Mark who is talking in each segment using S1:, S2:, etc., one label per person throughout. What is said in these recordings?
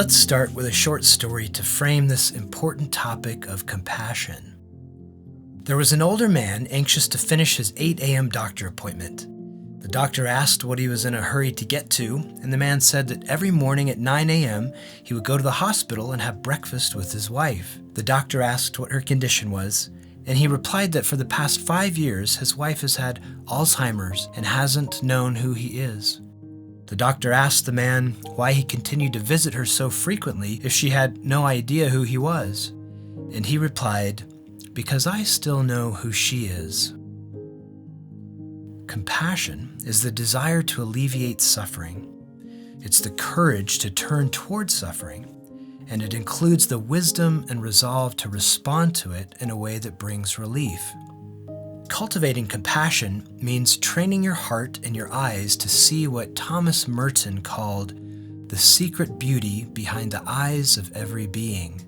S1: Let's start with a short story to frame this important topic of compassion. There was an older man anxious to finish his 8 a.m. doctor appointment. The doctor asked what he was in a hurry to get to, and the man said that every morning at 9 a.m. he would go to the hospital and have breakfast with his wife. The doctor asked what her condition was, and he replied that for the past 5 years his wife has had Alzheimer's and hasn't known who he is. The doctor asked the man why he continued to visit her so frequently if she had no idea who he was, and he replied, "Because I still know who she is." Compassion is the desire to alleviate suffering. It's the courage to turn towards suffering, and it includes the wisdom and resolve to respond to it in a way that brings relief. Cultivating compassion means training your heart and your eyes to see what Thomas Merton called the secret beauty behind the eyes of every being.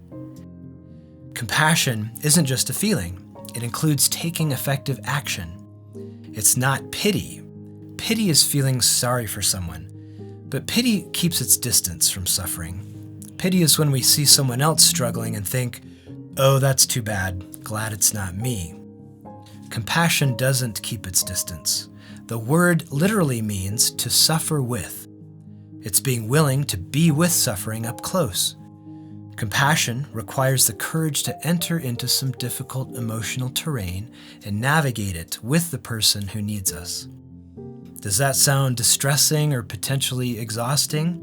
S1: Compassion isn't just a feeling. It includes taking effective action. It's not pity. Pity is feeling sorry for someone, but pity keeps its distance from suffering. Pity is when we see someone else struggling and think, "Oh, that's too bad. Glad it's not me." Compassion doesn't keep its distance. The word literally means to suffer with. It's being willing to be with suffering up close. Compassion requires the courage to enter into some difficult emotional terrain and navigate it with the person who needs us. Does that sound distressing or potentially exhausting?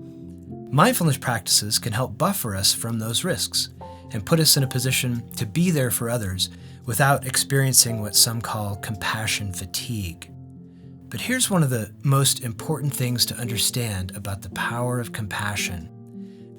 S1: Mindfulness practices can help buffer us from those risks and put us in a position to be there for others without experiencing what some call compassion fatigue. But here's one of the most important things to understand about the power of compassion.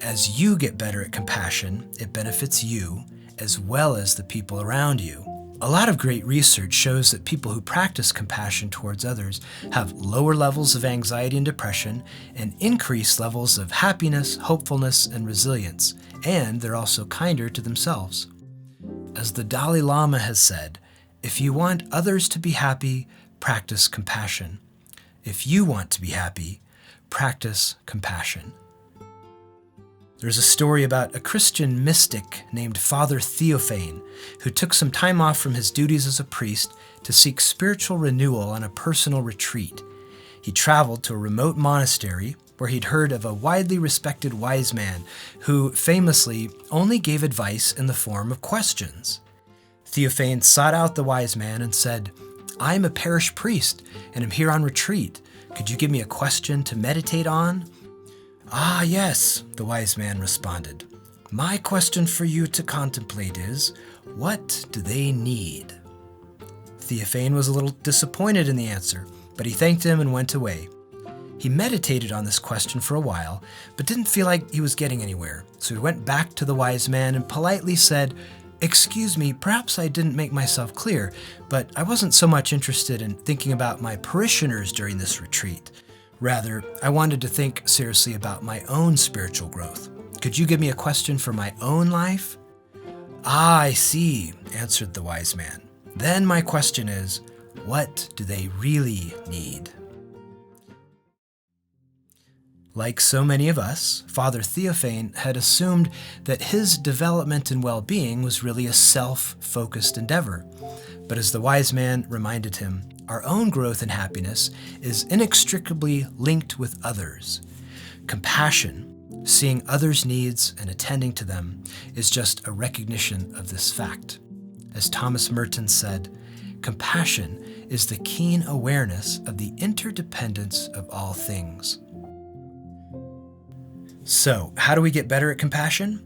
S1: As you get better at compassion, it benefits you as well as the people around you. A lot of great research shows that people who practice compassion towards others have lower levels of anxiety and depression and increased levels of happiness, hopefulness, and resilience, and they're also kinder to themselves. As the Dalai Lama has said, if you want others to be happy, practice compassion. If you want to be happy, practice compassion. There's a story about a Christian mystic named Father Theophane who took some time off from his duties as a priest to seek spiritual renewal on a personal retreat. He traveled to a remote monastery where he'd heard of a widely respected wise man who famously only gave advice in the form of questions. Theophane sought out the wise man and said, "I'm a parish priest and am here on retreat. Could you give me a question to meditate on?" "Ah, yes," the wise man responded. "My question for you to contemplate is, what do they need?" Theophane was a little disappointed in the answer, but he thanked him and went away. He meditated on this question for a while, but didn't feel like he was getting anywhere, so he went back to the wise man and politely said, "Excuse me, perhaps I didn't make myself clear, but I wasn't so much interested in thinking about my parishioners during this retreat. Rather, I wanted to think seriously about my own spiritual growth. Could you give me a question for my own life?" "Ah, I see," answered the wise man. "Then my question is, what do they really need?" Like so many of us, Father Theophane had assumed that his development and well-being was really a self-focused endeavor. But as the wise man reminded him, our own growth and happiness is inextricably linked with others. Compassion, seeing others' needs and attending to them, is just a recognition of this fact. As Thomas Merton said, compassion is the keen awareness of the interdependence of all things. So, how do we get better at compassion?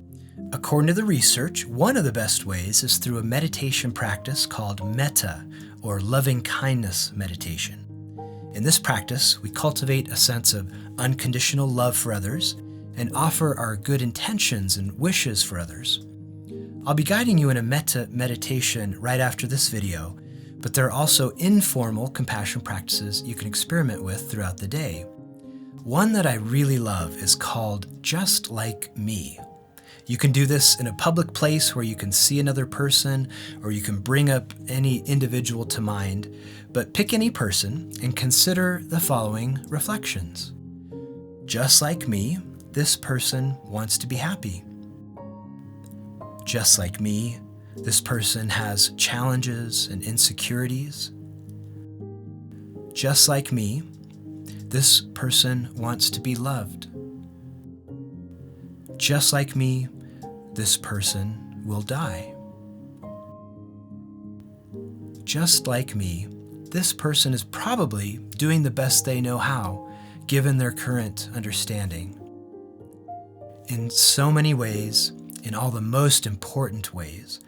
S1: According to the research, one of the best ways is through a meditation practice called metta, or loving kindness meditation. In this practice, we cultivate a sense of unconditional love for others and offer our good intentions and wishes for others. I'll be guiding you in a metta meditation right after this video, but there are also informal compassion practices you can experiment with throughout the day. One that I really love is called Just Like Me. You can do this in a public place where you can see another person, or you can bring up any individual to mind, but pick any person and consider the following reflections. Just like me, this person wants to be happy. Just like me, this person has challenges and insecurities. Just like me, this person wants to be loved. Just like me, this person will die. Just like me, this person is probably doing the best they know how, given their current understanding. In so many ways, in all the most important ways,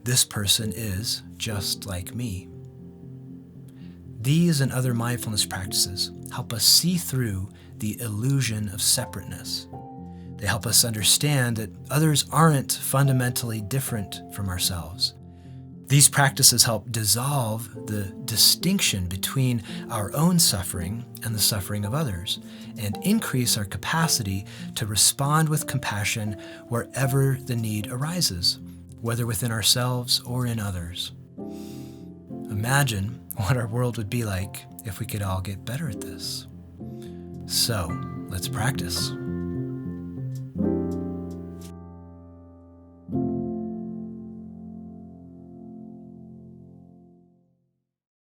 S1: this person is just like me. These and other mindfulness practices help us see through the illusion of separateness. They help us understand that others aren't fundamentally different from ourselves. These practices help dissolve the distinction between our own suffering and the suffering of others, and increase our capacity to respond with compassion wherever the need arises, whether within ourselves or in others. Imagine what our world would be like if we could all get better at this. So, let's practice.